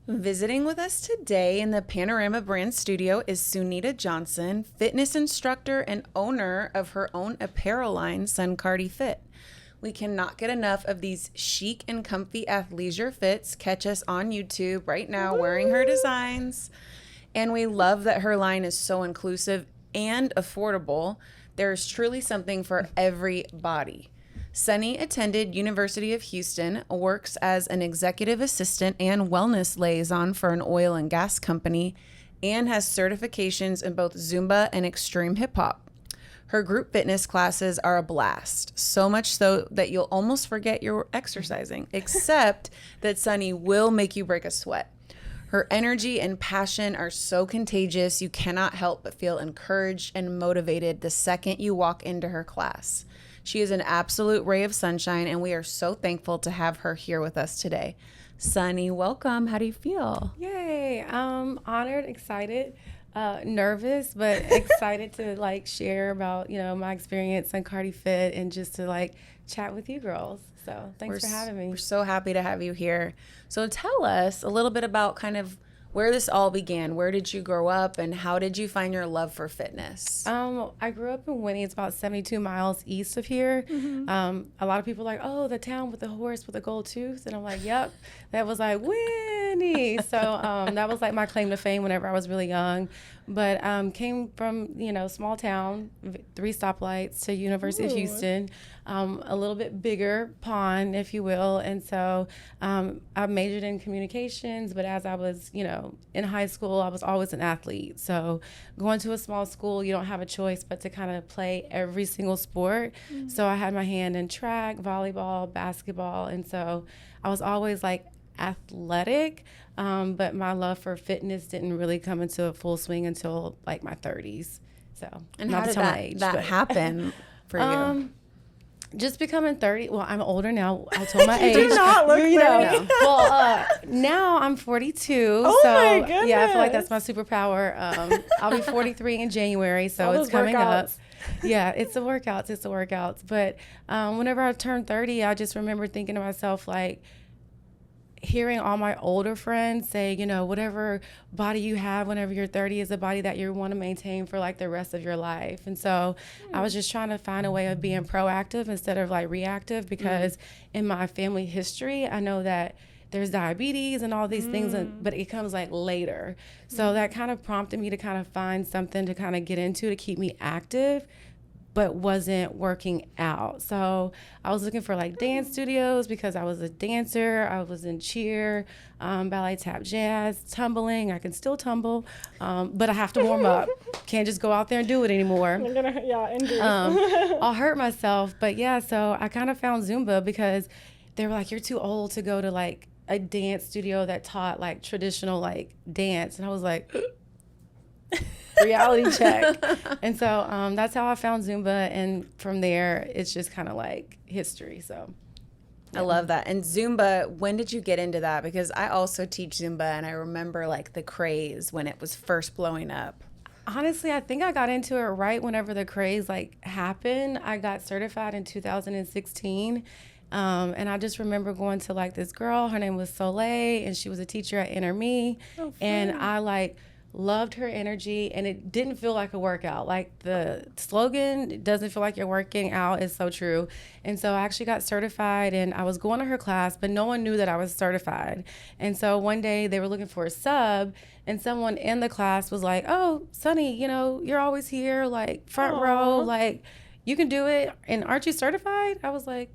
Visiting with us today in the Panorama Brand Studio is Sunita Johnson, fitness instructor and owner of her own apparel line, Suncardi Fit. We cannot get enough of these chic and comfy athleisure fits. Catch us on YouTube right now wearing her designs. And we love that her line is so inclusive and affordable. There's truly something for every body. Sunny attended University of Houston, works as an executive assistant and wellness liaison for an oil and gas company, and has certifications in both Zumba and extreme hip hop. Her group fitness classes are a blast, so much so that you'll almost forget you're exercising, except that Sunny will make you break a sweat. Her energy and passion are so contagious, you cannot help but feel encouraged and motivated the second you walk into her class. She is an absolute ray of sunshine, and we are so thankful to have her here with us today. Sunny, welcome. How do you feel? Yay. Honored, excited, nervous, but excited to share about, my experience on Cardi Fit and just to chat with you girls. So thanks for having me. We're so happy to have you here. So tell us a little bit about kind of where this all began. Where did you grow up, and how did you find your love for fitness? I grew up in Winnie. It's about 72 miles east of here. Mm-hmm. A lot of people are like, oh, the town with the horse with a gold tooth. And I'm like, yep, that was Winnie. So that was my claim to fame whenever I was really young. But came from, small town, 3 stoplights to University of Houston, a little bit bigger pond, if you will. And so I majored in communications, but as I was, in high school, I was always an athlete. So going to a small school, you don't have a choice but to kind of play every single sport. Mm-hmm. So I had my hand in track, volleyball, basketball. And so I was always athletic, but my love for fitness didn't really come into a full swing until my 30s. So, and how did that happen for you? Just becoming 30. Well, I'm older now. I told my age. You do not look 30. No. Well, now I'm 42. Oh, so my goodness. Yeah, I feel like that's my superpower. I'll be 43 in January, so all it's coming up. Yeah, it's the workouts. But whenever I turned 30, I just remember thinking to myself, hearing all my older friends say, whatever body you have whenever you're 30 is a body that you want to maintain for the rest of your life. And so I was just trying to find a way of being proactive instead of reactive, because in my family history, I know that there's diabetes and all these things, but it comes later. So that kind of prompted me to kind of find something to kind of get into to keep me active, but wasn't working out. So I was looking for dance studios because I was a dancer. I was in cheer, ballet, tap, jazz, tumbling. I can still tumble, but I have to warm up. Can't just go out there and do it anymore. Injuries. I'll hurt myself. But yeah, so I kind of found Zumba because they were you're too old to go to a dance studio that taught traditional dance. And I was reality check. And so that's how I found Zumba, and from there it's just kind of history. So I love that. And Zumba, when did you get into that? Because I also teach Zumba, and I remember the craze when it was first blowing up. Honestly, I think I got into it right whenever the craze happened. I got certified in 2016. And I just remember going to this girl, her name was Soleil, and she was a teacher at Interme. And I loved her energy, and it didn't feel like a workout. The slogan, it doesn't feel like you're working out, is so true. And so I actually got certified, and I was going to her class, but no one knew that I was certified. And so one day they were looking for a sub, and someone in the class was like, oh, Sunny, you're always here, front row, you can do it. And aren't you certified? I was like,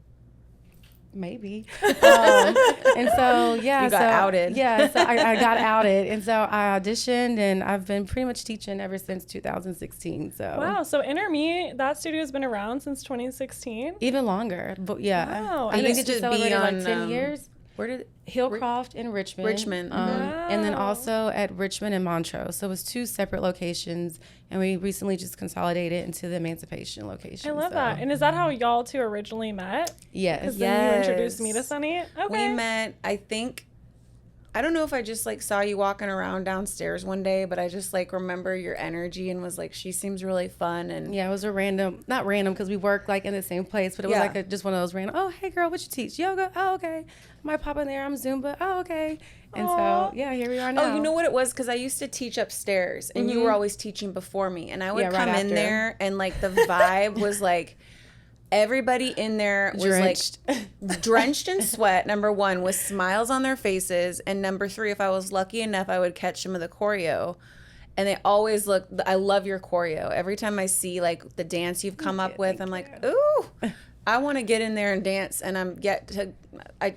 maybe. And so, yeah. You got outed. Yeah, so I got outed. And so I auditioned, and I've been pretty much teaching ever since 2016. So wow. So Interme, that studio has been around since 2016? Even longer. But yeah. Wow. I think it just celebrated be on 10 years. Where did Hillcroft in Richmond. Wow. And then also at Richmond and Montrose. So it was 2 separate locations, and we recently just consolidated into the Emancipation location. I love that. And is that how y'all 2 originally met? Yes. Because then you introduced me to Sunny? Okay. We met, I think I don't know if I just like saw you walking around downstairs one day, but I just like remember your energy and was like, she seems really fun. And Yeah, it was a random, not random because we work like in the same place, but it was like just one of those random, oh, hey girl, what you teach? Yoga? Oh, okay. I might pop in there. I'm Zumba. Oh, okay. And so, yeah, here we are now. Oh, you know what it was? Because I used to teach upstairs and you were always teaching before me. And I would come in there and like the vibe was like, everybody in there was drenched. like drenched in sweat, number one, with smiles on their faces. And number three, if I was lucky enough, I would catch some of the choreo. And they always look, I love your choreo. Every time I see like the dance you've come up with, I'm like, ooh, I want to get in there and dance. And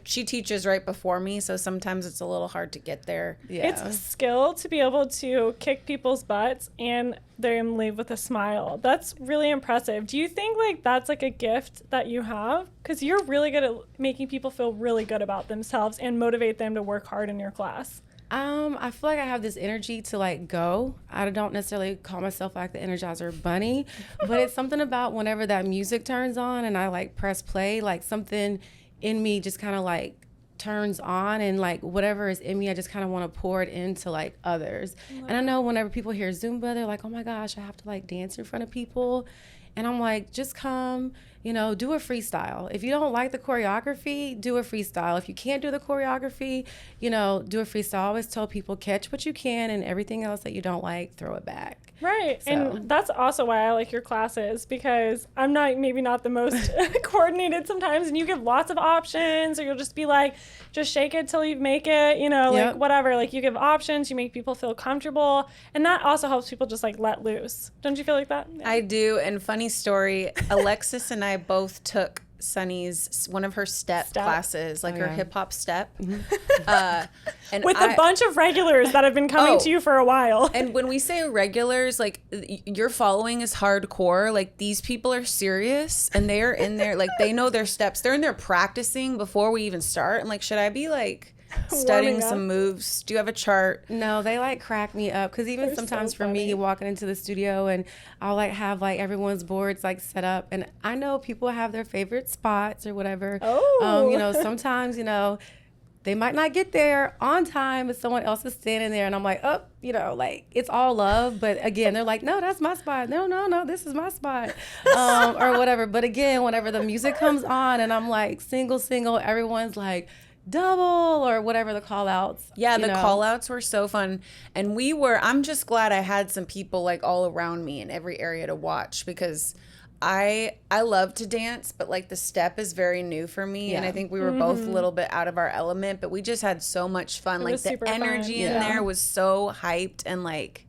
she teaches right before me. So sometimes it's a little hard to get there. Yeah. It's a skill to be able to kick people's butts and them leave with a smile. That's really impressive. Do you think like that's like a gift that you have? Because you're really good at making people feel really good about themselves and motivate them to work hard in your class. I feel like I have this energy to like go. I don't necessarily call myself like the Energizer Bunny, but it's something about whenever that music turns on and I like press play, like something in me just kind of like turns on, and like whatever is in me, I just kind of want to pour it into like others. And I know whenever people hear Zumba, they're like, oh my gosh, I have to like dance in front of people. And I'm like, just come, do a freestyle. If you don't like the choreography, do a freestyle. If you can't do the choreography, do a freestyle. I always tell people, catch what you can, and everything else that you don't like, throw it back. Right. So. And that's also why I like your classes, because I'm maybe not the most coordinated sometimes, and you give lots of options, or you'll just be like, just shake it till you make it, like whatever. Like you give options, you make people feel comfortable, and that also helps people just like let loose. Don't you feel like that? Yeah. I do. And funny story, Alexis and I both took Sunny's one of her step classes, like her hip hop step. And with a bunch of regulars that have been coming to you for a while. And when we say regulars, like your following is hardcore. Like these people are serious and they're in there, like they know their steps. They're in there practicing before we even start. I'm like, should I be like studying some moves? Do you have a chart? No, they like crack me up, because even sometimes for me walking into the studio and I'll like have like everyone's boards like set up, and I know people have their favorite spots or whatever. Sometimes they might not get there on time, but someone else is standing there, and I'm like, like it's all love. But again, they're like, no, that's my spot. No, this is my spot, or whatever. But again, whenever the music comes on and I'm like single, everyone's like double or whatever the call outs. Yeah, the call outs were so fun. And I'm just glad I had some people like all around me in every area to watch, because I love to dance, but like the step is very new for me. Yeah. And I think we were both a little bit out of our element, but we just had so much fun. Like the energy in there was so hyped, and like,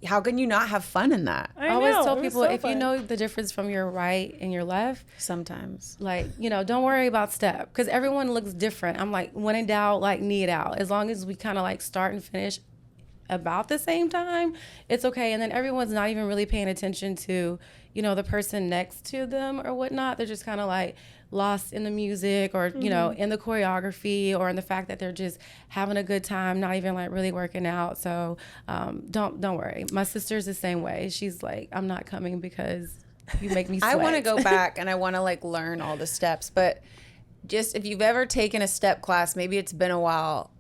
how can you not have fun in that? I always tell people, if you know the difference from your right and your left, sometimes, like, don't worry about step, because everyone looks different. I'm like, when in doubt, like knee it out. As long as we kind of like start and finish about the same time, it's okay. And then everyone's not even really paying attention to, the person next to them or whatnot. They're just kind of like lost in the music, or in the choreography, or in the fact that they're just having a good time, not even like really working out. So don't worry. My sister's the same way. She's like, I'm not coming because you make me sweat. I want to go back and I want to like learn all the steps, but just if you've ever taken a step class, maybe it's been a while,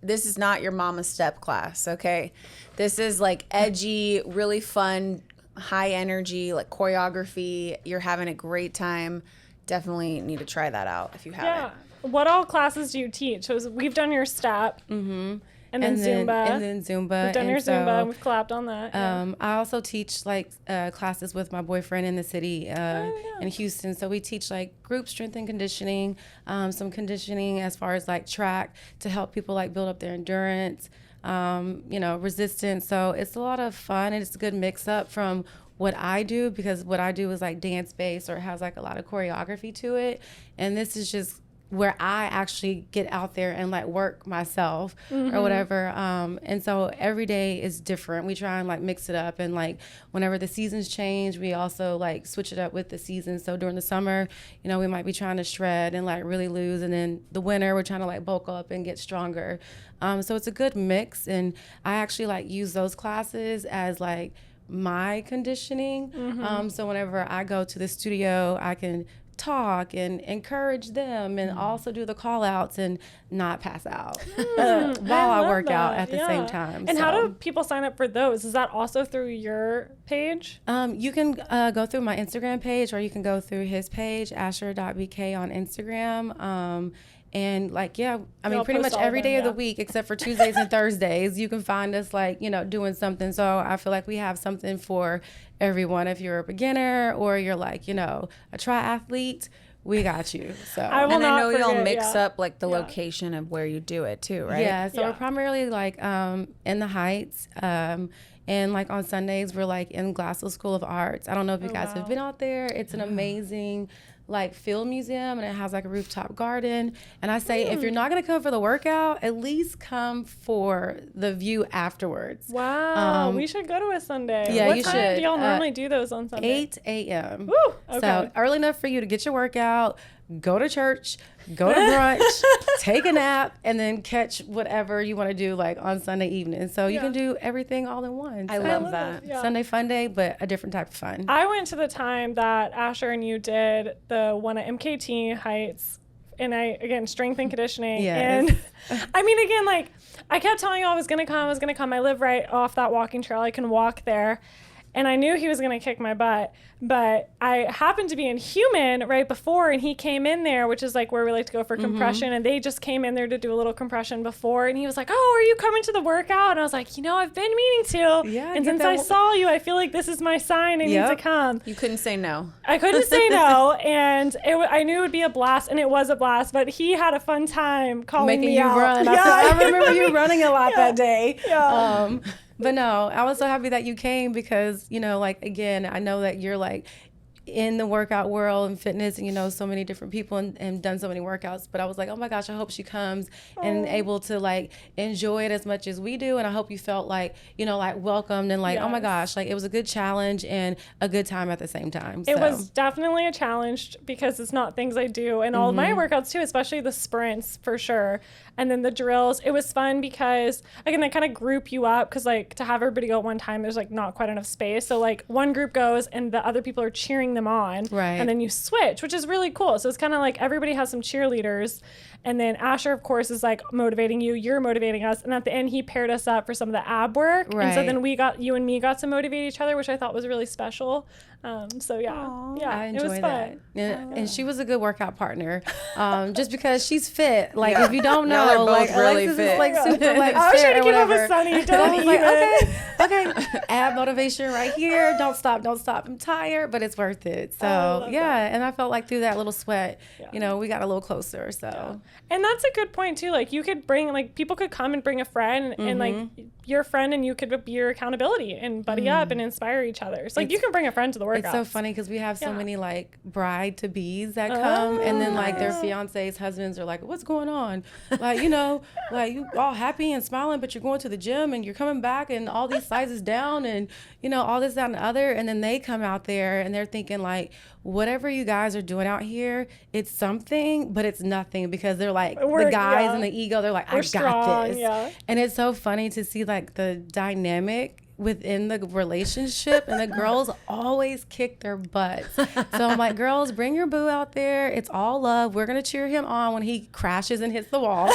this is not your mama's step class, okay? This is like edgy, really fun, high energy, like choreography. You're having a great time. Definitely need to try that out if you haven't. Yeah. What all classes do you teach? So we've done your step. Mm-hmm. And then Zumba. And then Zumba. We've done your Zumba, and we've clapped on that. I also teach like classes with my boyfriend in the city in Houston. So we teach like group strength and conditioning, some conditioning as far as like track to help people like build up their endurance, resistance. So it's a lot of fun, and it's a good mix up from what I do, because what I do is like dance based, or it has like a lot of choreography to it. And this is just where I actually get out there and like work myself or whatever. And so every day is different. We try and like mix it up, and like whenever the seasons change, we also like switch it up with the seasons. So during the summer, we might be trying to shred and like really lose. And then the winter, we're trying to like bulk up and get stronger. So it's a good mix. And I actually like use those classes as like my conditioning. So whenever I go to the studio, I can talk and encourage them and also do the call outs and not pass out while I work out at the same time. And how do people sign up for those? Is that also through your page? You can go through my Instagram page, or you can go through his page, asher.bk on Instagram. And like, I mean, pretty much every day of the week, except for Tuesdays and Thursdays, you can find us like, doing something. So I feel like we have something for everyone. If you're a beginner or you're like, a triathlete, we got you. So I know you'll mix up like the location of where you do it too, right? Yeah. So we're primarily like in the Heights. And like on Sundays, we're like in Glasgow School of Arts. I don't know if you guys have been out there. It's an amazing like field museum, and it has like a rooftop garden. And I say, if you're not going to come for the workout, at least come for the view afterwards. Wow. We should go to a Sunday. Yeah, what you time should. do y'all normally do those on Sunday? 8 a.m. Woo, okay. So early enough for you to get your workout, go to church, go to brunch, take a nap, and then catch whatever you want to do like on Sunday evening. So you can do everything all in one. I love that. Yeah. Sunday fun day, but a different type of fun. I went to the time that Asher and you did the one at MKT Heights, and again, strength and conditioning. Yes. And I mean, again, like I kept telling you I was going to come. I live right off that walking trail. I can walk there. And I knew he was going to kick my butt, but I happened to be in Human right before, and he came in there, which is like where we like to go for compression, and they just came in there to do a little compression before, and he was like, "Oh, are you coming to the workout?" And I was like, I've been meaning to, and since I saw you, I feel like this is my sign. I need to come. You couldn't say no. I couldn't say no, and I knew it would be a blast, and it was a blast, but he had a fun time calling me out. Run. Yeah. I remember you running a lot that day. Yeah. But no, I was so happy that you came because, like, again, I know that you're like in the workout world and fitness and, so many different people and done so many workouts. But I was like, oh my gosh, I hope she comes and able to like enjoy it as much as we do. And I hope you felt like, like welcomed and like, oh my gosh, like it was a good challenge and a good time at the same time. It was definitely a challenge because it's not things I do. And all of my workouts too, especially the sprints for sure. And then the drills, it was fun because, again, they kind of group you up because, like, to have everybody go at one time, there's, like, not quite enough space. So, like, one group goes and the other people are cheering them on. Right. And then you switch, which is really cool. So it's kind of like everybody has some cheerleaders. And then Asher, of course, is, like, motivating you. You're motivating us. And at the end, he paired us up for some of the ab work. Right. And so then you and me got to motivate each other, which I thought was really special. So I enjoy it was fun. And she was a good workout partner, just because she's fit. Like if you don't know, Y'all are both like really Alexis fit. is like super like I was fit trying or to keep up whatever. with Sunny. And I was like, okay, ab motivation right here. Don't stop. I'm tired, but it's worth it. So and I felt like through that little sweat, we got a little closer. So and that's a good point too. Like you could bring people could come and bring a friend and like your friend, and you could be your accountability and buddy up and inspire each other. So like you can bring a friend to the workout. It's so funny because we have so many like bride to bees that come, and then like their fiancés, husbands are like, "What's going on? Like like you all happy and smiling, but you're going to the gym and you're coming back and all these sizes down and all this, that, and the other." And then they come out there and they're thinking like, whatever you guys are doing out here, it's something, but it's nothing because they're like the guys and the ego. They're like, I got this. Yeah. And it's so funny to see like the dynamic within the relationship, and the girls always kick their butts. So I'm like, girls, bring your boo out there. It's all love. We're gonna cheer him on when he crashes and hits the wall.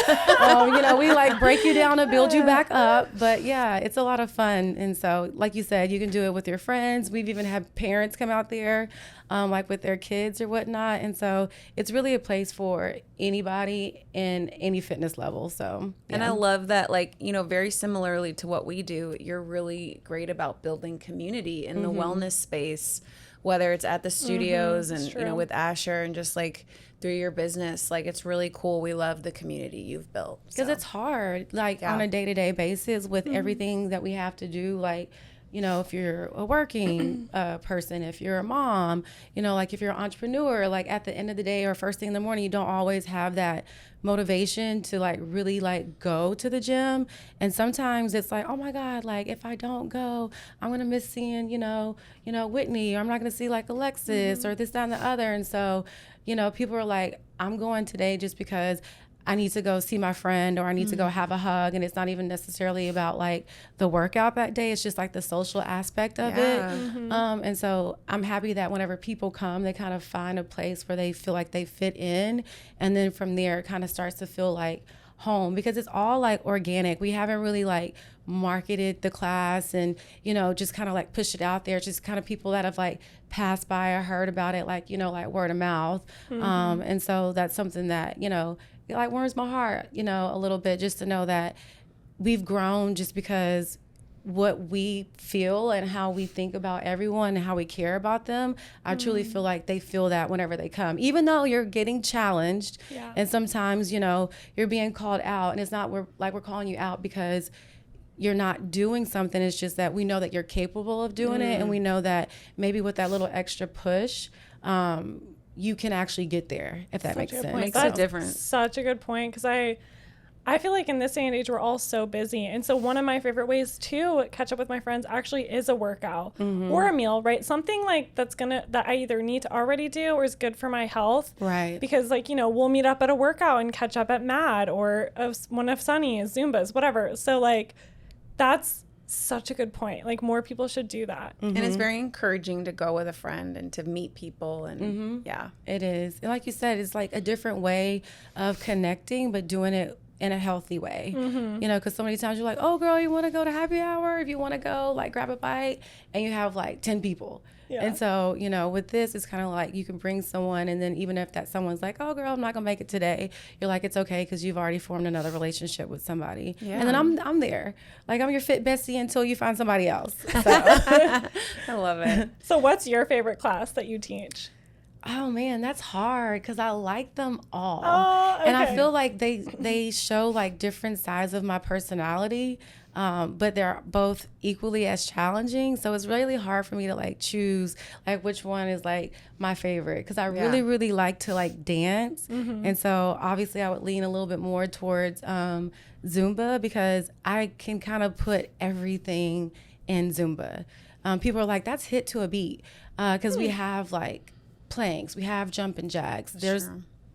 We like break you down and build you back up. But yeah, it's a lot of fun. And so, like you said, you can do it with your friends. We've even had parents come out there, like with their kids or whatnot. And so it's really a place for anybody in any fitness level. So yeah. And I love that, like, very similarly to what we do, you're really great about building community in the wellness space, whether it's at the studios and, with Asher and just like through your business. Like, it's really cool. We love the community you've built. Because it's hard, like on a day-to-day basis with everything that we have to do, like, if you're a working person, if you're a mom, like if you're an entrepreneur, like at the end of the day or first thing in the morning, you don't always have that motivation to like really like go to the gym. And sometimes it's like, oh my God, like if I don't go, I'm going to miss seeing, Whitney, or I'm not going to see like Alexis or this, that, and the other. And so, people are like, I'm going today just because I need to go see my friend, or I need to go have a hug. And it's not even necessarily about like the workout that day. It's just like the social aspect of it. And so I'm happy that whenever people come, they kind of find a place where they feel like they fit in. And then from there, it kind of starts to feel like home, because it's all like organic. We haven't really like marketed the class and, you know, just kind of like pushed it out there. It's just kind of people that have like passed by or heard about it, like, you know, like word of mouth. And so that's something that, you know, it like warms my heart, you know, a little bit, just to know that we've grown just because what we feel and how we think about everyone and how we care about them. I truly feel like they feel that whenever they come, even though you're getting challenged and sometimes, you know, you're being called out, and it's not we're calling you out because you're not doing something. It's just that we know that you're capable of doing it, and we know that maybe with that little extra push, you can actually get there, if that makes sense. Makes a difference. Such a good point, because I feel like in this day and age, we're all so busy. And so one of my favorite ways to catch up with my friends actually is a workout or a meal, right? Something like that I either need to already do or is good for my health. Right. Because like, you know, we'll meet up at a workout and catch up at MAD or one of Sunny's, Zumba's, whatever. So like, that's such a good point. Like, more people should do that. And it's very encouraging to go with a friend and to meet people. And It is. And like you said, it's like a different way of connecting, but doing it in a healthy way. You know, because so many times you're like, oh girl, you want to go to happy hour? If you want to go, like, grab a bite, and you have like 10 people. And so, you know, with this, it's kind of like you can bring someone, and then even if that someone's like, oh girl, I'm not gonna make it today, you're like, it's okay, because you've already formed another relationship with somebody. And then I'm there, like, I'm your fit bestie until you find somebody else. So. I love it. So what's your favorite class that you teach? Oh man, that's hard, because I like them all. Oh, okay. And I feel like they show like different sides of my personality, but they're both equally as challenging. So it's really hard for me to like choose like which one is like my favorite, because I really, really like to like dance. And so obviously I would lean a little bit more towards Zumba, because I can kind of put everything in Zumba. People are like, that's hit to a beat, because we have like planks, we have jumping jacks, there's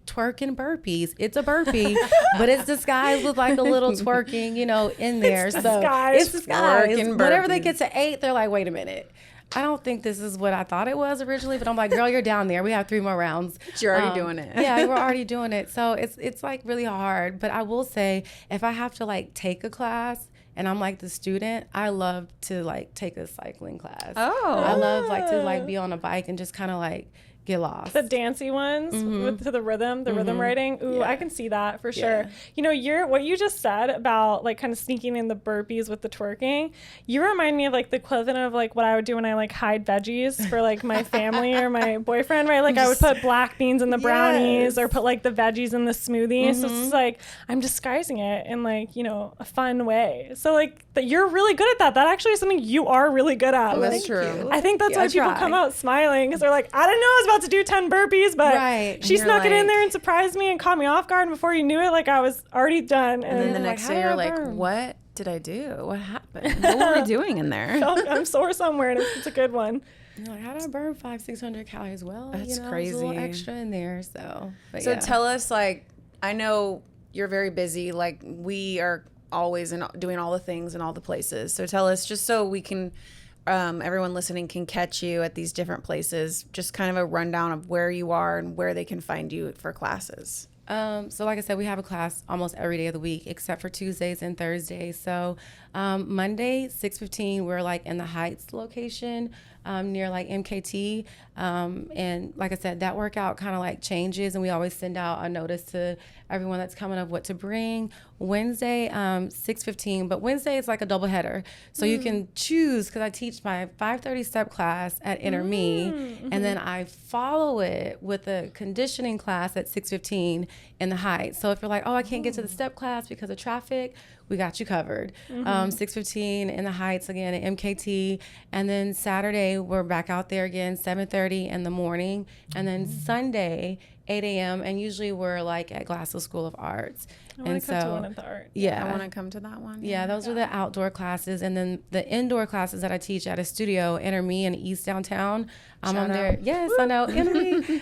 twerking burpees. It's a burpee, but it's disguised with like a little twerking, you know, in there. It's disguised. Whenever they get to 8, they're like, wait a minute, I don't think this is what I thought it was originally. But I'm like, girl, you're down there. We have 3 more rounds. But you're already doing it. Yeah, we're already doing it. So it's like really hard. But I will say, if I have to like take a class and I'm like the student, I love to like take a cycling class. I love like to like be on a bike and just kind of like get lost. The dancey ones to the rhythm riding. Ooh, I can see that for sure. You know, what you just said about like kind of sneaking in the burpees with the twerking, you remind me of like the equivalent of like what I would do when I like hide veggies for like my family or my boyfriend, right? Like I would put black beans in the brownies or put like the veggies in the smoothie. So it's like I'm disguising it in like, you know, a fun way. So like you're really good at that. That actually is something you are really good at. That's true. I think that's why people come out smiling, because they're like, I didn't know I was about to do 10 burpees, but she snuck it in there and surprised me and caught me off guard, and before you knew it, like I was already done. And then the next day you're like, what did I do? What happened? What were we doing in there? I'm sore somewhere, and it's a good one. You're like, how did I burn 500-600 calories? Well, that's crazy. There's a little extra in there. So tell us, like, I know you're very busy. Like, we are always doing all the things in all the places. So tell us, just so we can, everyone listening can catch you at these different places, just kind of a rundown of where you are and where they can find you for classes. So like I said, we have a class almost every day of the week except for Tuesdays and Thursdays. So Monday, 6:15, we're like in the Heights location near like MKT. And like I said, that workout kind of like changes, and we always send out a notice to everyone that's coming of what to bring. Wednesday, 6:15, but Wednesday is like a double header. So you can choose, because I teach my 5:30 step class at Enter Me, and then I follow it with a conditioning class at 6:15 in the Heights. So if you're like, oh, I can't get to the step class because of traffic, we got you covered. 6:15 in the Heights again at MKT, and then Saturday we're back out there again 7:30 in the morning, and then Sunday 8 a.m. and usually we're like at Glasgow School of Arts. I want to come to one at the art. I want to come to that one. Yeah, those are the outdoor classes, and then the indoor classes that I teach at a studio, Enter Me in East Downtown. I'm on there. Yes, I know. Enter Me.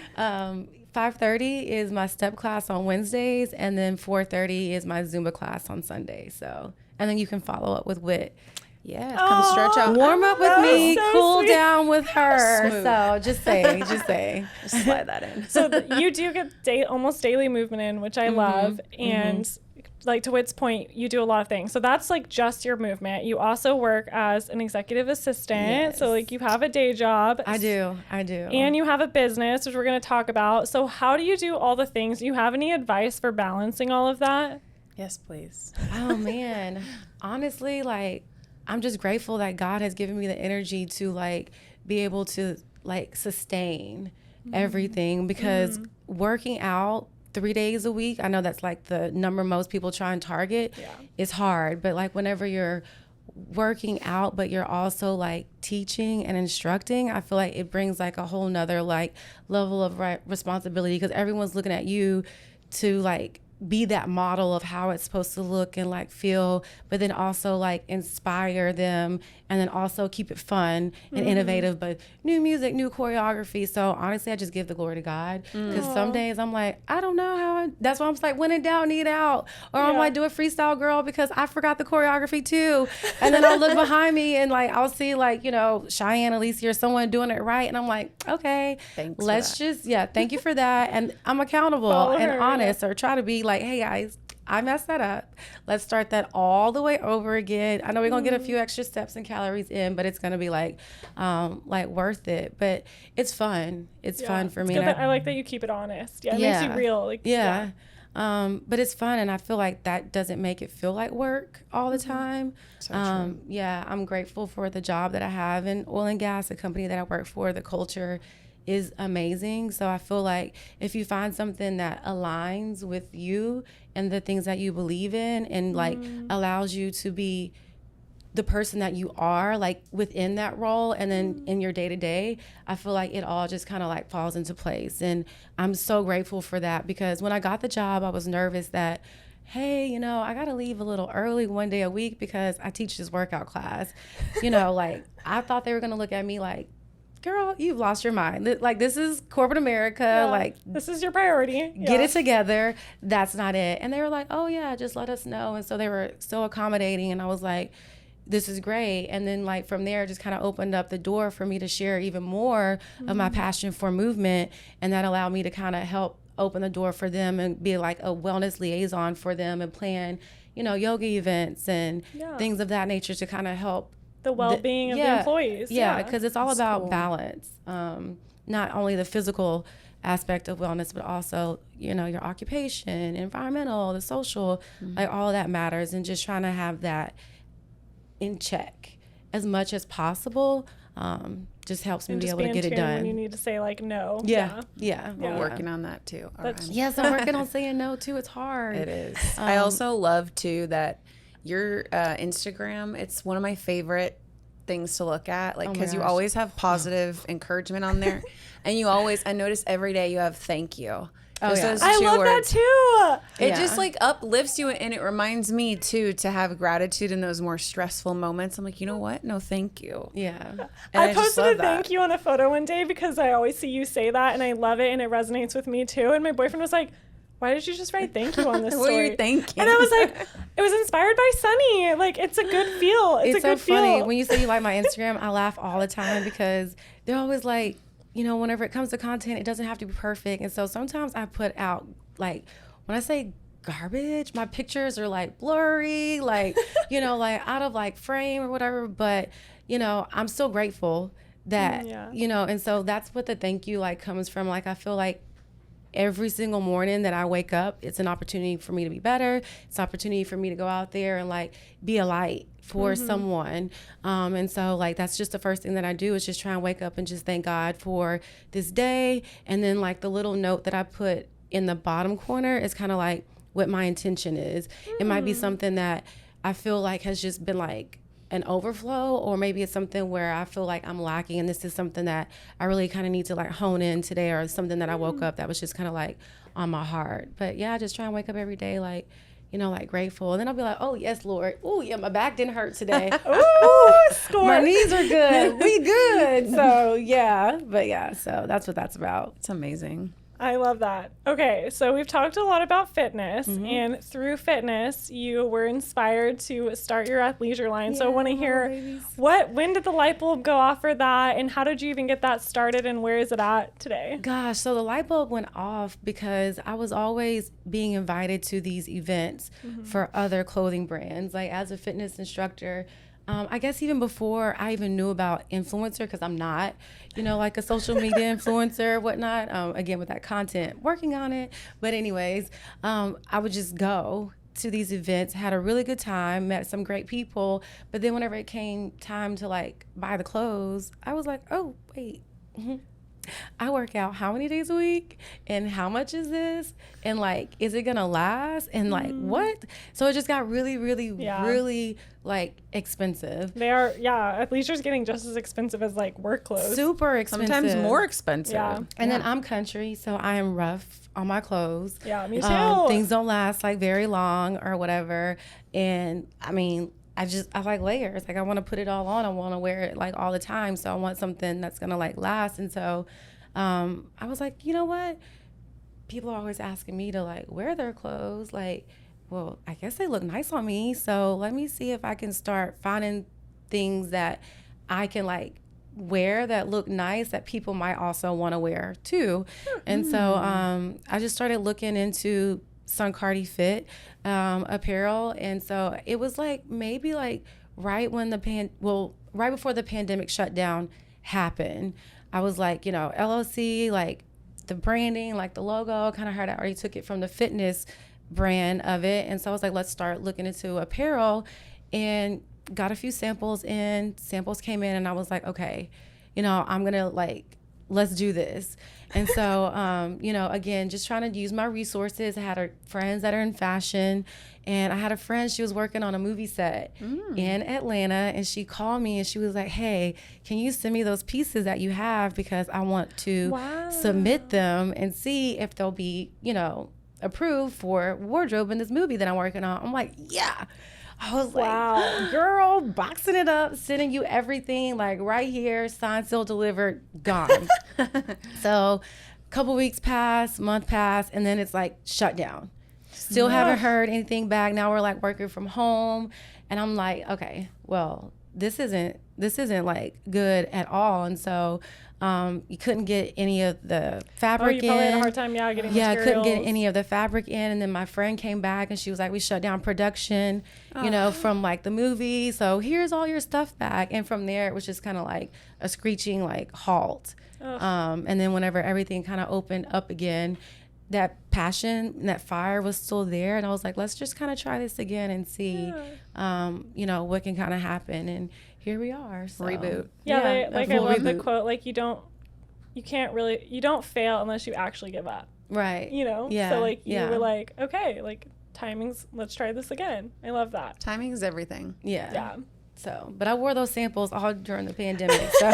5:30 is my step class on Wednesdays, and then 4:30 is my Zumba class on Sundays. So, and then you can follow up with Wit. Yeah, come stretch out. Warm up with me, so cool sweet. down with her. Smooth. So just say. Just slide that in. So you do get almost daily movement in, which I love. And like to Whit's point, you do a lot of things. So that's like just your movement. You also work as an executive assistant. Yes. So like you have a day job. I do. And you have a business, which we're going to talk about. So how do you do all the things? Do you have any advice for balancing all of that? Yes, please. Oh man, honestly, like I'm just grateful that God has given me the energy to like be able to like sustain everything, because working out 3 days a week, I know that's like the number most people try and target. It's hard, but like whenever you're working out but you're also like teaching and instructing, I feel like it brings like a whole nother like level of responsibility, because everyone's looking at you to like be that model of how it's supposed to look and like feel, but then also like inspire them, and then also keep it fun and innovative, but new music, new choreography. So honestly, I just give the glory to God, because some days I'm like, I don't know how that's why I'm just like, when in doubt, need out, or I'm like, do a freestyle girl because I forgot the choreography too. And then I'll look behind me and like I'll see like, you know, Cheyenne, Alicia, or someone doing it right, and I'm like, okay, Thanks let's for that. just thank you for that. And I'm accountable Follow and her, honest, or try to be like, hey guys, I messed that up. Let's start that all the way over again. I know we're gonna get a few extra steps and calories in, but it's gonna be like worth it. But it's fun. It's fun for me. Good I like that you keep it honest. Yeah, it makes you real. Like, but it's fun, and I feel like that doesn't make it feel like work all the time. So true. Yeah, I'm grateful for the job that I have in oil and gas, the company that I work for. The culture is amazing. So I feel like if you find something that aligns with you and the things that you believe in, and like allows you to be the person that you are, like within that role, and then in your day to day, I feel like it all just kind of like falls into place. And I'm so grateful for that, because when I got the job, I was nervous that, hey, you know, I got to leave a little early one day a week because I teach this workout class. You know, like I thought they were going to look at me like, girl, you've lost your mind. Like, this is corporate America. Like, this is your priority. Get it together. That's not it. And they were like, oh yeah, just let us know. And so they were so accommodating, and I was like, this is great. And then like from there, just kind of opened up the door for me to share even more of my passion for movement, and that allowed me to kind of help open the door for them and be like a wellness liaison for them, and plan, you know, yoga events and things of that nature to kind of help the well-being of the employees. Yeah, because it's all about balance. Not only the physical aspect of wellness, but also, you know, your occupation, environmental, the social, like all of that matters, and just trying to have that in check as much as possible. Just helps me be able to get it done. When you need to say like no. Yeah. We're working on that too. Yes, I'm working on saying no too. It's hard. It is. I also love too that your Instagram, it's one of my favorite things to look at, like, because you always have positive encouragement on there, and you always, I notice every day you have thank you. Oh, yeah. I love that too. It just like uplifts you, and it reminds me too to have gratitude in those more stressful moments. I'm like, you know what? No, thank you. Yeah. And I posted a thank you on a photo one day because I always see you say that, and I love it, and it resonates with me too. And my boyfriend was like, why did you just write thank you on this story? What are you thinking? And I was like, it was inspired by Sunny. Like, it's a good feel. It's a so good funny. feel. When you say you like my Instagram, I laugh all the time, because they're always like, you know, whenever it comes to content, it doesn't have to be perfect. And so sometimes I put out, like, when I say garbage, my pictures are like blurry, like, you know, like out of like frame or whatever. But, you know, I'm still grateful that, you know, and so that's what the thank you like comes from. Like, I feel like every single morning that I wake up, it's an opportunity for me to be better. It's an opportunity for me to go out there and like be a light for someone. And so like, that's just the first thing that I do, is just try and wake up and just thank God for this day. And then like the little note that I put in the bottom corner is kind of like what my intention is. It might be something that I feel like has just been like an overflow, or maybe it's something where I feel like I'm lacking, and this is something that I really kind of need to like hone in today, or something that I woke up that was just kind of like on my heart. But yeah, I just try and wake up every day like, you know, like grateful. And then I'll be like, oh yes, Lord. Oh yeah, my back didn't hurt today. Ooh, score. My knees are good. We good. So yeah, but yeah, so that's what that's about. It's amazing. I love that. Okay, so we've talked a lot about fitness, and through fitness, you were inspired to start your athleisure line. So I want to hear when did the light bulb go off for that, and how did you even get that started, and where is it at today? Gosh, so the light bulb went off because I was always being invited to these events for other clothing brands. Like as a fitness instructor, I guess even before I even knew about influencer, because I'm not, like a social media influencer or whatnot, again, with that content, working on it. But anyways, I would just go to these events, had a really good time, met some great people. But then whenever it came time to like buy the clothes, I was like, oh, wait. I work out how many days a week, and how much is this, and like is it gonna last, and like what? So it just got really really like expensive. They are, athleisure's getting just as expensive as like work clothes. Super expensive, sometimes more expensive. And then I'm country, so I am rough on my clothes. Me too. Things don't last like very long or whatever, and I mean, I like layers. Like I want to put it all on. I want to wear it like all the time. So I want something that's going to like last. And so I was like, you know what? People are always asking me to like wear their clothes. Like, well, I guess they look nice on me. So let me see if I can start finding things that I can like wear that look nice that people might also want to wear too. And so I just started looking into Suncardy Fit apparel, and so it was like maybe like right when right before the pandemic shutdown happened. I was like, LLC, like the branding, like the logo, kind of heard I already took it from the fitness brand of it, and so I was like, let's start looking into apparel, and got a few samples in. Samples came in, and I was like, okay, I'm gonna like, let's do this. And so, again, just trying to use my resources. I had friends that are in fashion, and I had a friend, she was working on a movie set in Atlanta, and she called me and she was like, hey, can you send me those pieces that you have, because I want to submit them and see if they'll be, approved for wardrobe in this movie that I'm working on. I'm like, yeah. I was like, girl, boxing it up, sending you everything, like right here, signed, sealed, delivered, gone. So a couple weeks passed, month passed, and then it's like shut down. Still haven't heard anything back. Now we're like working from home, and I'm like, okay, well, this isn't like good at all. And so you couldn't get any of the fabric in. You probably had a hard time, getting materials. I couldn't get any of the fabric in. And then my friend came back and she was like, we shut down production, from like the movie. So here's all your stuff back. And from there, it was just kind of like a screeching like halt. And then whenever everything kind of opened up again, that passion and that fire was still there. And I was like, let's just kind of try this again and see, what can kind of happen. And here we are. So. Reboot. I love reboot. the quote, like you don't fail unless you actually give up. Right. Yeah. So like you were like, okay, like timing's, let's try this again. I love that. Timing is everything. Yeah. So, but I wore those samples all during the pandemic. So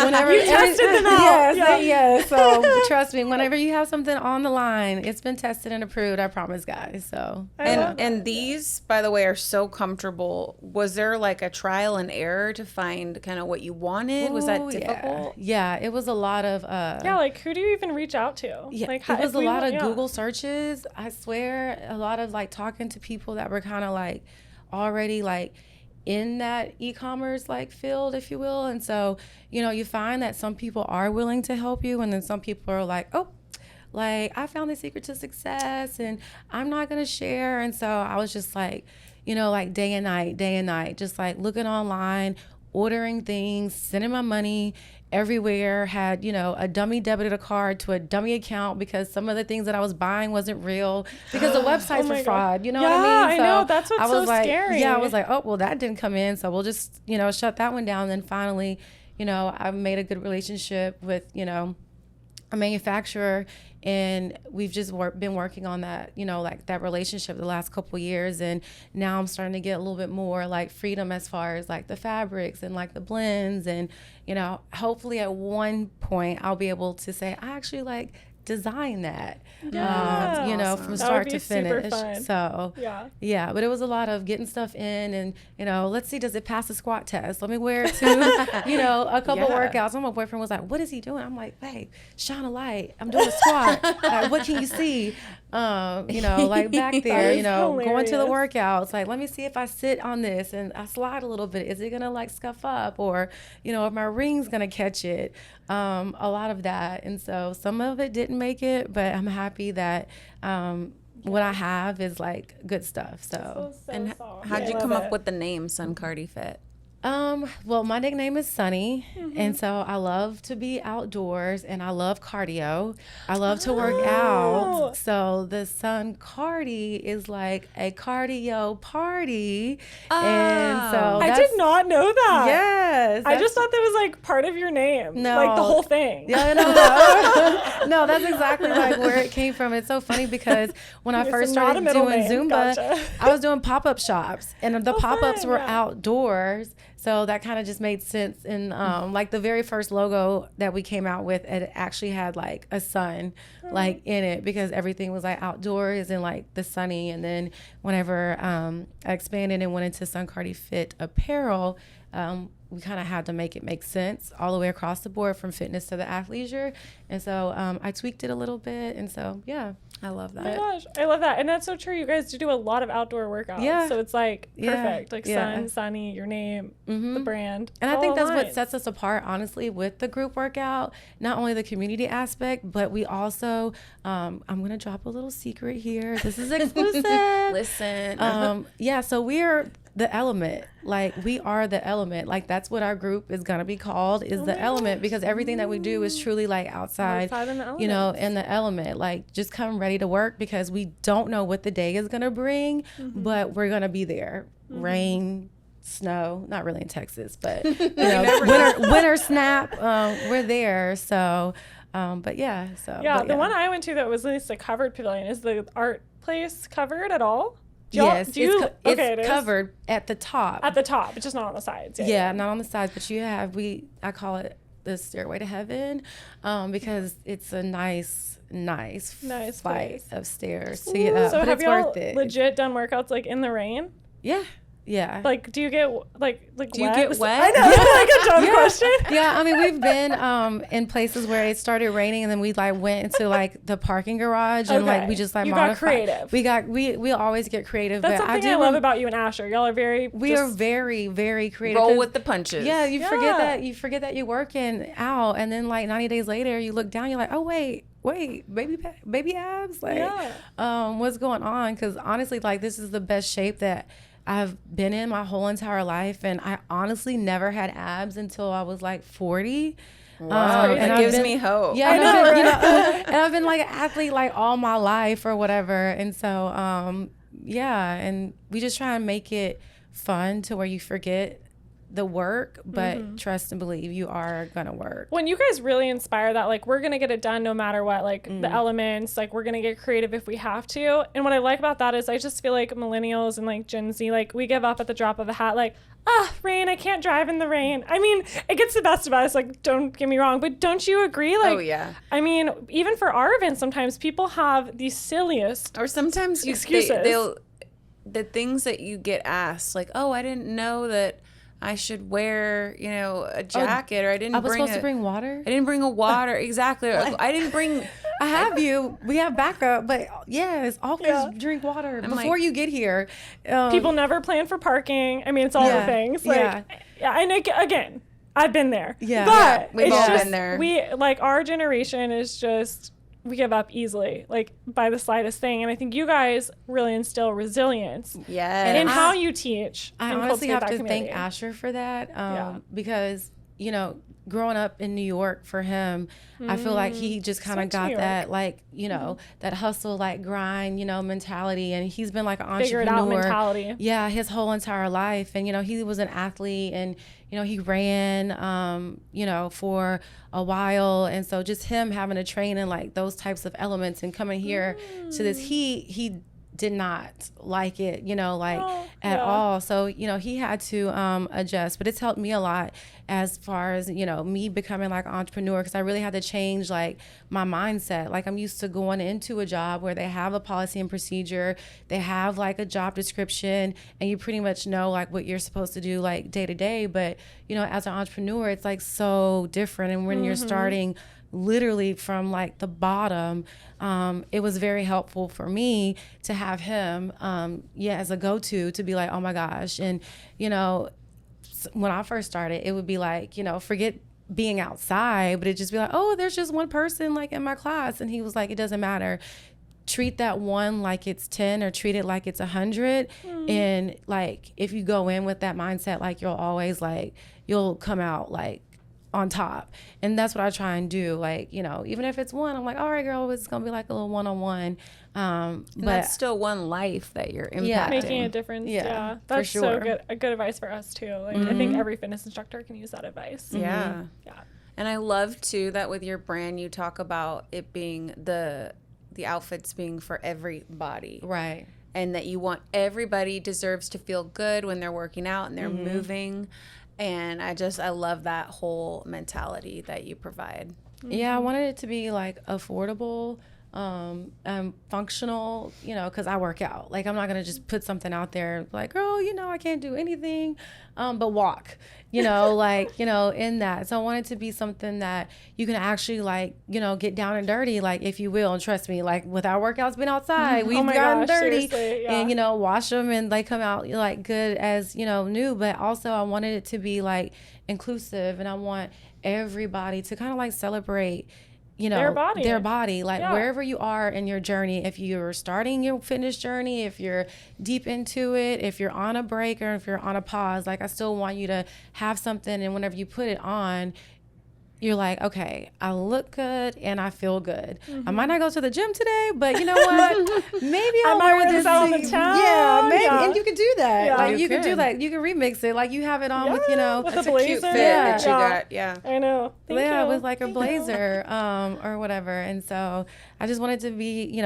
whenever you tested them out. Yes. So trust me, whenever you have something on the line, it's been tested and approved. I promise, guys. So and these, by the way, are so comfortable. Was there like a trial and error to find kind of what you wanted? Was that difficult? Yeah, it was a lot of. Like who do you even reach out to? Yeah, like it was a lot of Google searches. I swear, a lot of like talking to people that were kind of like already like in that e-commerce like field, if you will. And so, you find that some people are willing to help you, and then some people are like, oh, like I found the secret to success and I'm not gonna share. And so I was just like, like day and night, just like looking online, ordering things, sending my money everywhere, had, a dummy debited card to a dummy account because some of the things that I was buying wasn't real because the websites were fraud. You know what I mean? So I know. That's what's so scary. Yeah, I was like, oh, well, that didn't come in. So we'll just, shut that one down. And then finally, I made a good relationship with, a manufacturer, and we've just been working on that, like that relationship the last couple of years. And now I'm starting to get a little bit more like freedom as far as like the fabrics and like the blends. And, hopefully at one point I'll be able to say, I actually like design that, Yeah. you know, Awesome. from That start would to be super finish. fun. So yeah, but it was a lot of getting stuff in and, you know, let's see, does it pass the squat test? Let me wear it to, you know, a couple workouts. And my boyfriend was like, what is he doing? I'm like, babe, shine a light. I'm doing a squat. What can you see? You know, like back there, you know, going to the workouts, like, let me see if I sit on this and I slide a little bit. Is it going to like scuff up, or, you know, if my ring's going to catch it? A lot of that. And so some of it didn't make it, but I'm happy that what I have is like good stuff. So And how'd you come up with the name Suncardy Fit? Well, my nickname is Sunny, and so I love to be outdoors, and I love cardio. I love to work out. So the Suncardy is like a cardio party, and so I did not know that. Yes, I just thought that was like part of your name, No. like the whole thing. Yeah, no, that's exactly like where it came from. It's so funny because when I first not a started middle doing name. Zumba, Gotcha. I was doing pop-up shops, and the pop-ups fun, were yeah. outdoors. So that kind of just made sense. And like the very first logo that we came out with, it actually had like a sun like in it, because everything was like outdoors and like the sunny. And then whenever I expanded and went into Suncardy Fit Apparel, we kind of had to make it make sense all the way across the board, from fitness to the athleisure. And so I tweaked it a little bit. And so, yeah. I love that. Oh my gosh, I love that. And that's so true. You guys do a lot of outdoor workouts. Yeah. So it's like perfect. Like Yeah. sun, sunny, your name, the brand. And I all think that's what aligns. sets us apart, honestly, with the group workout. Not only the community aspect, but we also, I'm going to drop a little secret here. This is exclusive. Listen. Yeah, so we're the element. Like, we are the element. Like, that's what our group is going to be called, is the element, because everything that we do is truly like outside in the you know, in the element. Like, just come ready to work, because we don't know what the day is going to bring, but we're going to be there. Rain, snow, not really in Texas, but you know, winter snap, we're there. So, but yeah, so. Yeah, but the one I went to that was at least a covered pavilion. Is the art place covered at all? Yes, Do you, it's it is. covered at the top. At the top, but just not on the sides. Yeah, not on the sides, but you have, I call it the stairway to heaven, because it's a nice flight place. of stairs to get up. So but have it's y'all worth it. legit done workouts like in the rain? Yeah. Like, do you get like Do you wet? get wet? I know, it's like a dumb question. Yeah, I mean, we've been in places where it started raining, and then we like went into like the parking garage, and like we just like You modified. got creative. We always get creative. That's but something I love about you and Asher. Y'all are very. We are very, very creative. Roll with the punches. Yeah, you forget that you're working out, and then like 90 days later, you look down, you're like, oh wait, baby abs, like, what's going on? Because honestly, like, this is the best shape that I've been in my whole entire life, and I honestly never had abs until I was like 40. Wow, and that gives me hope. Yeah, I know, and I've been like an athlete like all my life or whatever, and so yeah, and we just try and make it fun to where you forget the work, but trust and believe you are gonna work. When you guys really inspire that, like, we're gonna get it done no matter what, like the elements, like we're gonna get creative if we have to. And what I like about that is I just feel like millennials and like Gen Z, like, we give up at the drop of a hat, like, rain, I can't drive in the rain. I mean, it gets the best of us, like, don't get me wrong, but don't you agree? Like, Oh, yeah. I mean, even for our events, sometimes people have the silliest Or sometimes excuses. The things that you get asked, like, oh, I didn't know that I should wear, you know, a jacket, or I didn't I was bring supposed to bring water. I didn't bring a water. Exactly. I didn't bring. I have you. We have backup, but yes, always drink water before you get here. People never plan for parking. I mean, it's all the things. Like, and again, I've been there. Yeah. But we've it's all just, been there. We, like, our generation is just, we give up easily, like, by the slightest thing. And I think you guys really instill resilience Yes. in how you teach. I and honestly cultivate have that to community. thank Asher for that, because, you know, growing up in New York for him, I feel like he just kind of got that, like, you know, that hustle, like, grind, you know, mentality. And he's been like an Figure entrepreneur. it out mentality. Yeah, his whole entire life. And, you know, he was an athlete, and, you know, he ran, you know, for a while. And so just him having to train in like those types of elements and coming here to this, he did not like it, at yeah. all. So, he had to adjust, but it's helped me a lot as far as, me becoming like an entrepreneur, because I really had to change like my mindset. Like I'm used to going into a job where they have a policy and procedure, they have like a job description, and you pretty much know like what you're supposed to do like day to day. But, as an entrepreneur, it's like so different. And when you're starting literally from like the bottom, it was very helpful for me to have him as a go-to, to be like, oh my gosh. And when I first started, it would be like, forget being outside, but it'd just be like, oh, there's just one person like in my class. And he was like, it doesn't matter, treat that one like it's 10 or treat it like it's 100. And like if you go in with that mindset, like you'll come out like on top. And that's what I try and do. Like, even if it's one, I'm like, all right, girl, it's gonna be like a little one-on-one. But that's still one life that you're impacting. Making a difference. Yeah. That's sure. so good. A good advice for us too. Like I think every fitness instructor can use that advice. Yeah. Yeah. And I love too that with your brand you talk about it being the outfits being for everybody. Right. And that you want everybody deserves to feel good when they're working out and they're moving. And I love that whole mentality that you provide. Yeah, I wanted it to be like affordable, functional, because I work out. Like I'm not gonna just put something out there like, girl, I can't do anything but walk, in that. So I want it to be something that you can actually like, get down and dirty, like if you will. And trust me, like with our workouts being outside, we've gotten dirty and, wash them and they come out like good as, new. But also I wanted it to be like inclusive, and I want everybody to kind of like celebrate their body, like wherever you are in your journey. If you're starting your fitness journey, if you're deep into it, if you're on a break, or if you're on a pause, like I still want you to have something, and whenever you put it on, you're like, okay, I look good and I feel good. I might not go to the gym today, but you know what? Maybe I'll wear this out on the town. Yeah, maybe. Yeah. And you can do that. Yeah. Like you can do that. You can remix it. Like you have it on with, with that's a blazer. Cute fit that you got. Yeah. I know. Thank you. With like a blazer or whatever. And so I just wanted to be,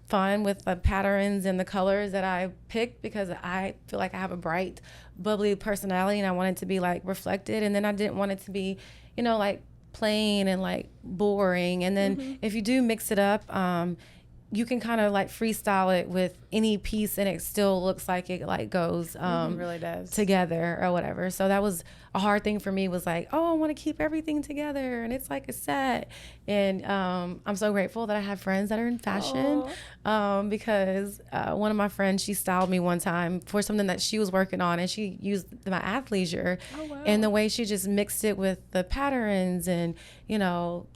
fun with the patterns and the colors that I picked, because I feel like I have a bright, bubbly personality, and I wanted to be like reflected. And then I didn't want it to be, like plain and like boring. And then if you do mix it up, you can kind of like freestyle it with any piece, and it still looks like it like goes really does together or whatever. So that was a hard thing for me, was like, oh, I want to keep everything together and it's like a set. And I'm so grateful that I have friends that are in fashion, because one of my friends, she styled me one time for something that she was working on, and she used my Athleisure. And the way she just mixed it with the patterns and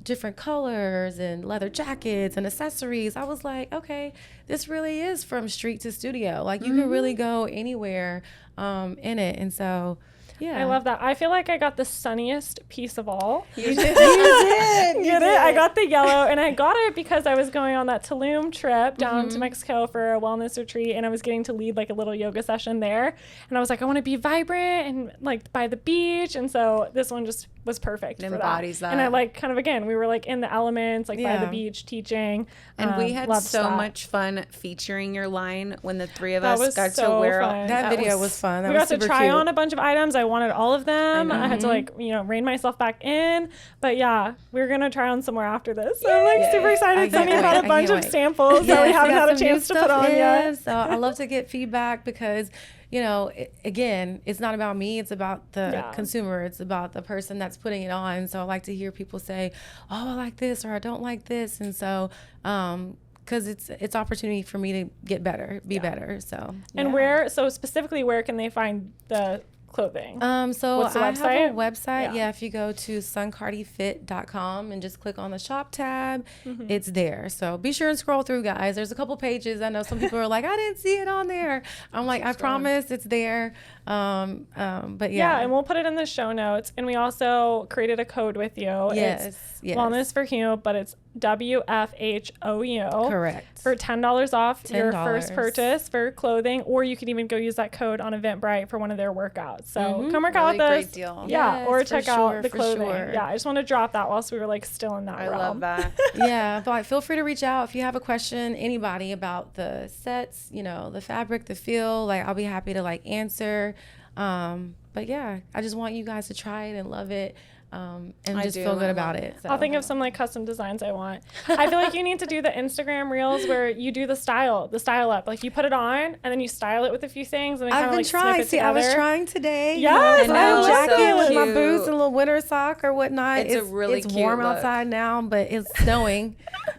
different colors and leather jackets and accessories, I was like, okay, this really is from street to studio. Like you can really go anywhere in it. And so yeah, I love that. I feel like I got the sunniest piece of all. You did. Get it? I got the yellow, and I got it because I was going on that Tulum trip down to Mexico for a wellness retreat, and I was getting to lead like a little yoga session there. And I was like, I want to be vibrant and like by the beach. And so this one just was perfect for embodies that. And I like kind of, again, we were like in the elements, like by the beach teaching. And we had so much fun featuring your line when the three of that us got so to wear fun. That video was fun. That we was got to super try cute. on a bunch of items. I wanted all of them. I had to like, rein myself back in. But yeah, we're going to try on some more after this. So I'm like super excited. Sunny brought a bunch of samples that we haven't had a chance to put on yet. So I love to get feedback, because again, it's not about me. It's about the consumer. It's about the person that's putting it on. So I like to hear people say, oh, I like this, or I don't like this. And so, because it's opportunity for me to get better, be better. So, and specifically, where can they find the clothing? So what's the I website? have a website. Yeah, if you go to suncardyfit.com and just click on the shop tab, it's there. So be sure and scroll through, guys. There's a couple pages. I know some people are like, I didn't see it on there. I'm like, I promise it's there. But yeah, and we'll put it in the show notes. And we also created a code with you. Yes. It's Wellness for Hugh, but it's WFHOU. Correct. For $10 off your $10. first purchase for clothing, or you can even go use that code on Eventbrite for one of their workouts. So come work out with us. Great deal. Yeah, Yes, or for check sure, out the for clothing. sure. Yeah, I just want to drop that whilst we were like still in that I realm. love that. Yeah, but like, feel free to reach out if you have a question, anybody about the sets, you know, the fabric, the feel. Like, I'll be happy to like answer. But yeah, I just want you guys to try it and love it. And just feel good about it. So. I'll think of some like custom designs I want. I feel like you need to do the Instagram reels where you do the style up. Like you put it on and then you style it with a few things and then I've been trying. See, I was trying today. Yes, you know, I jacket know, with so my cute. boots and a little winter sock or whatnot. It's a really it's cute warm look. outside now, but it's snowing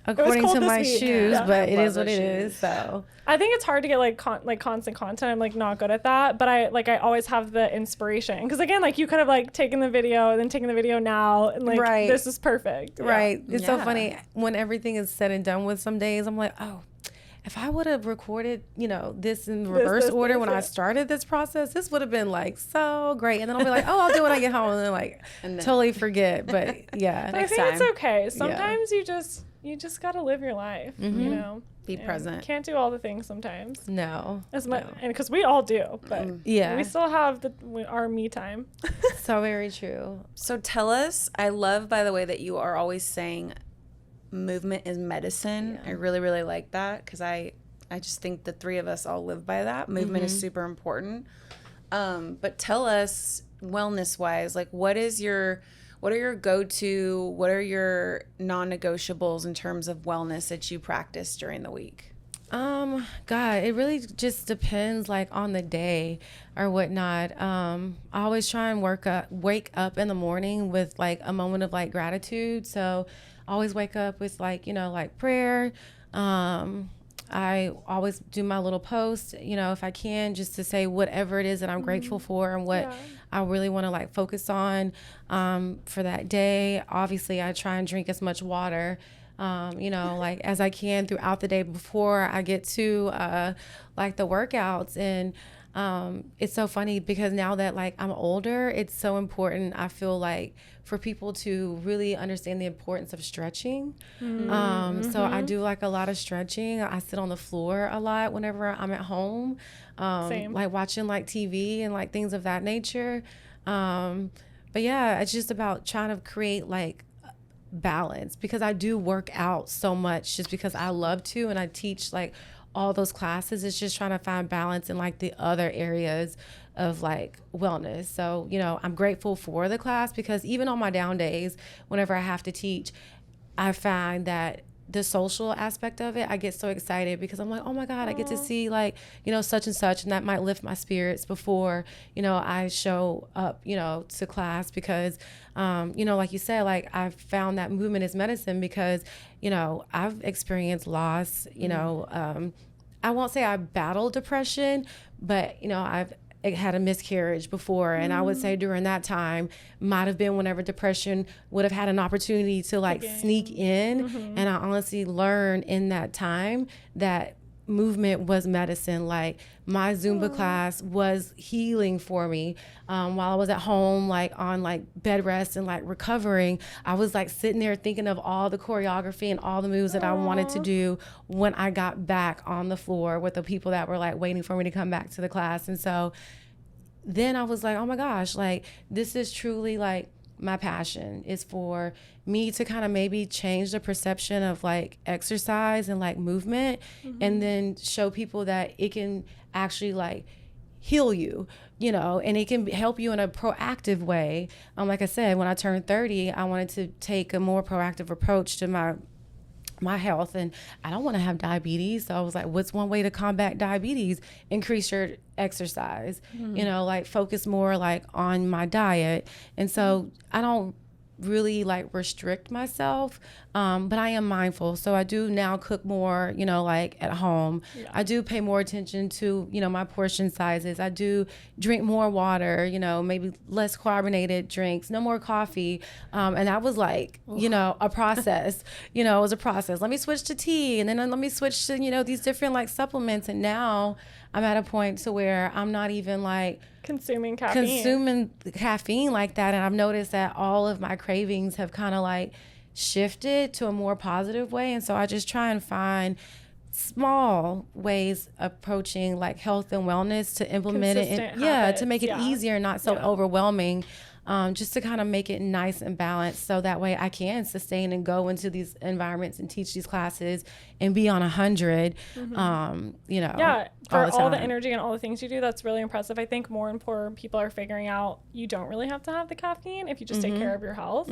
according cold to this my week. shoes. Yeah. But I it love is what those it is. shoes. So I think it's hard to get like constant content. I'm like not good at that, but I always have the inspiration because again, like you could have like taken the video and then taken the video now and like Right. this is perfect. Yeah. right, it's so Yeah. funny when everything is said and done with. Some days I'm like, oh, if I would have recorded, you know, this in reverse order when I started this process, this would have been like so great. And then I'll be like, oh, I'll do it when I get home, and then like totally forget. But yeah, But I think it's okay. Sometimes you just gotta live your life. You know, Be And present. Can't do all the things sometimes. no, As much, no. and because we all do, but Yeah. we still have our me time. So very true. So tell us, I love, by the way, that you are always saying movement is medicine. I really, really like that because I just think the three of us all live by that. Movement is super important. But tell us, wellness-wise, like what are your go-to, what are your non-negotiables in terms of wellness that you practice during the week? God, it really just depends like on the day or whatnot. I always try and wake up in the morning with like a moment of like gratitude. So I always wake up with like, you know, like prayer. I always do my little post, you know, if I can, just to say whatever it is that I'm grateful for and what I really want to like focus on for that day. Obviously, I try and drink as much water, you know, like as I can throughout the day before I get to like the workouts. And it's so funny because now that like I'm older, it's so important, I feel like, for people to really understand the importance of stretching. So I do like a lot of stretching. I sit on the floor a lot whenever I'm at home, Same. like watching like TV and like things of that nature. But yeah, it's just about trying to create like balance, because I do work out so much just because I love to, and I teach like all those classes. It's just trying to find balance in like the other areas of like wellness. So, you know, I'm grateful for the class because even on my down days, whenever I have to teach, I find that the social aspect of it, I get so excited because I'm like, oh my God, I get to see like, you know, such and such, and that might lift my spirits before, you know, I show up, you know, to class because, you know, like you said, like I've found that movement is medicine because, you know, I've experienced loss, you know, I won't say I battled depression, but, you know, I've had a miscarriage before, and I would say during that time might have been whenever depression would have had an opportunity to like sneak in. And I honestly learned in that time that movement was medicine. Like my Zumba class was healing for me. While I was at home, like on like bed rest and like recovering, I was like sitting there thinking of all the choreography and all the moves that I wanted to do when I got back on the floor with the people that were like waiting for me to come back to the class. And so then I was like, oh my gosh, like this is truly like my passion, is for me to kind of maybe change the perception of like exercise and like movement, and then show people that it can actually like heal you, you know, and it can help you in a proactive way. Like I said, when I turned 30, I wanted to take a more proactive approach to my health, and I don't want to have diabetes. So I was like, what's one way to combat diabetes? Increase your exercise, you know, like focus more like on my diet. And so I don't really like restrict myself, but I am mindful. So I do now cook more, you know, like at home. I do pay more attention to, you know, my portion sizes. I do drink more water, you know, maybe less carbonated drinks, no more coffee. And that was like, you know, a process, you know, it was a process. Let me switch to tea, and then let me switch to, you know, these different like supplements. And now I'm at a point to where I'm not even like consuming caffeine like that. And I've noticed that all of my cravings have kind of like shifted to a more positive way. And so I just try and find small ways approaching like health and wellness to implement to make it easier and not so overwhelming. Just to kind of make it nice and balanced, so that way I can sustain and go into these environments and teach these classes and be on 100. For all the energy and all the things you do, that's really impressive. I think more and more people are figuring out you don't really have to have the caffeine if you just take care of your health.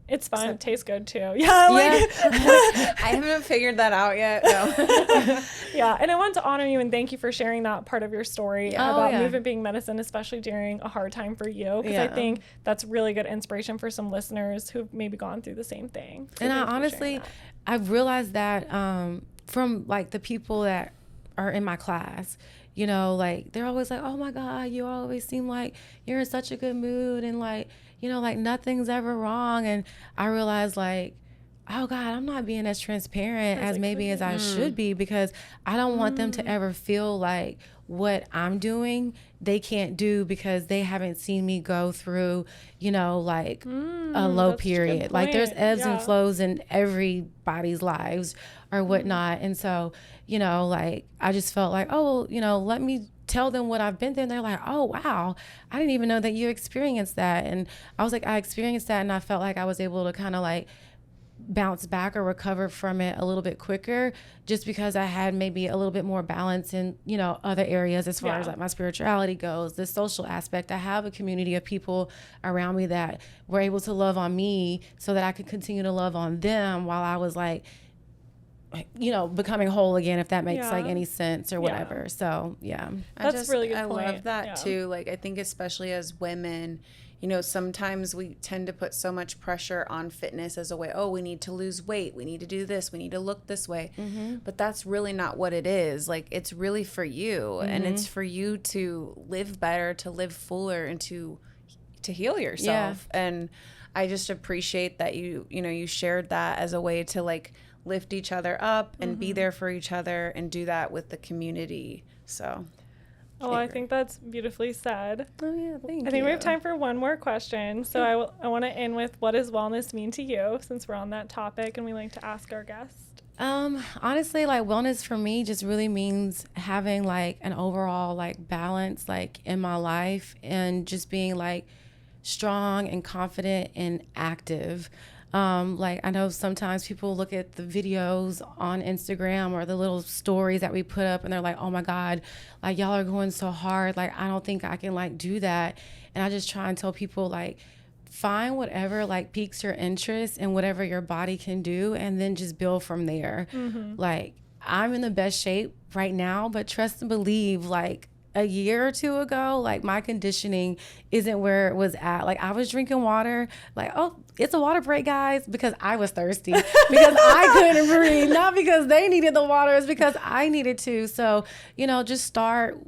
It's fun. It tastes good too. I haven't figured that out yet. No. And I want to honor you and thank you for sharing that part of your story about movement being medicine, especially during a hard time for you, because I think that's really good inspiration for some listeners who've maybe gone through the same thing. So and I honestly, I've realized that from like the people that are in my class, you know, like they're always like, oh my God, you always seem like you're in such a good mood and like, you know, like nothing's ever wrong. And I realized like, oh God, I'm not being as transparent as maybe as I should be, because I don't want them to ever feel like what I'm doing they can't do because they haven't seen me go through, you know, like a low period. Like there's ebbs and flows in everybody's lives or whatnot. And so, you know, like I just felt like, oh, you know, let me tell them what I've been through. And they're like, oh, wow, I didn't even know that you experienced that. And I was like, I experienced that. And I felt like I was able to kind of like bounce back or recover from it a little bit quicker, just because I had maybe a little bit more balance in, you know, other areas as far as like my spirituality goes, the social aspect. I have a community of people around me that were able to love on me so that I could continue to love on them while I was like, you know, becoming whole again, if that makes like any sense or whatever. So that's really good point. I love that too. Like I think especially as women, you know, sometimes we tend to put so much pressure on fitness as a way, oh, we need to lose weight, we need to do this, we need to look this way. But that's really not what it is. Like it's really for you, and it's for you to live better, to live fuller, and to heal yourself. And I just appreciate that you shared that as a way to like lift each other up and be there for each other and do that with the community. So I think that's beautifully said. Oh yeah, thank you. I think we have time for one more question. So I want to end with, what does wellness mean to you, since we're on that topic and we like to ask our guests? Honestly, like wellness for me just really means having like an overall like balance like in my life, and just being like strong and confident and active. Like I know sometimes people look at the videos on Instagram or the little stories that we put up and they're like, oh my God, like y'all are going so hard. Like, I don't think I can like do that. And I just try and tell people like, find whatever like piques your interest and whatever your body can do, and then just build from there. Like I'm in the best shape right now, but trust and believe, like a year or two ago, like my conditioning isn't where it was at. Like I was drinking water, like, oh, it's a water break, guys, because I was thirsty, because I couldn't breathe, not because they needed the water, it's because I needed to. So, you know, just start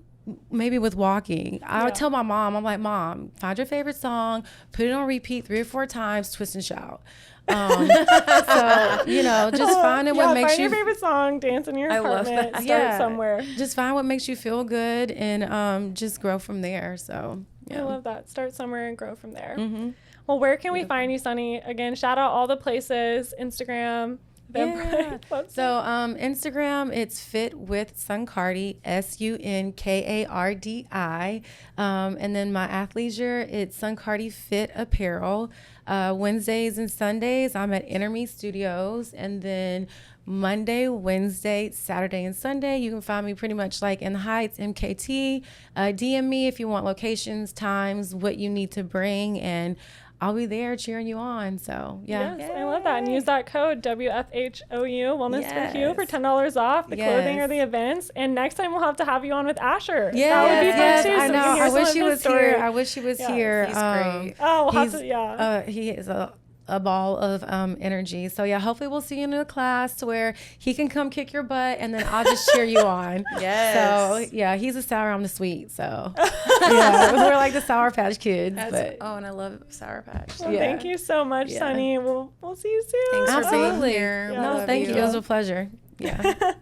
maybe with walking. I would tell my mom, I'm like, Mom, find your favorite song, put it on repeat 3 or 4 times, twist and shout. So, you know, just finding what makes find your favorite song, dance in your apartment, start somewhere. Just find what makes you feel good, and just grow from there. So I love that. Start somewhere and grow from there. Well, where can we find you, Sunny? Again, shout out all the places, Instagram. So Instagram, it's Fit with Suncardi, SUNKARDI. And then my Athleisure, it's Suncardi Fit Apparel. Wednesdays and Sundays, I'm at Enemy Studios. And then Monday, Wednesday, Saturday, and Sunday, you can find me pretty much like in the Heights, MKT. DM me if you want locations, times, what you need to bring, and I'll be there cheering you on. So, yeah. Yes, I love that. And use that code WFHOU, Wellness for Hugh, for $10 off the clothing or the events. And next time we'll have to have you on with Asher. That would be fun too. I know. I wish he was here. I wish he was here. He's great. Oh, we'll have to, he is a ball of energy. So yeah, hopefully we'll see you in a class where he can come kick your butt, and then I'll just cheer you on. Yes. So yeah, he's a sour, I'm the sweet. So yeah, we're like the Sour Patch Kids. And I love Sour Patch. Well, thank you so much, Sunny. We'll see you soon. Thanks for being here. No, thank you. It was a pleasure. Yeah.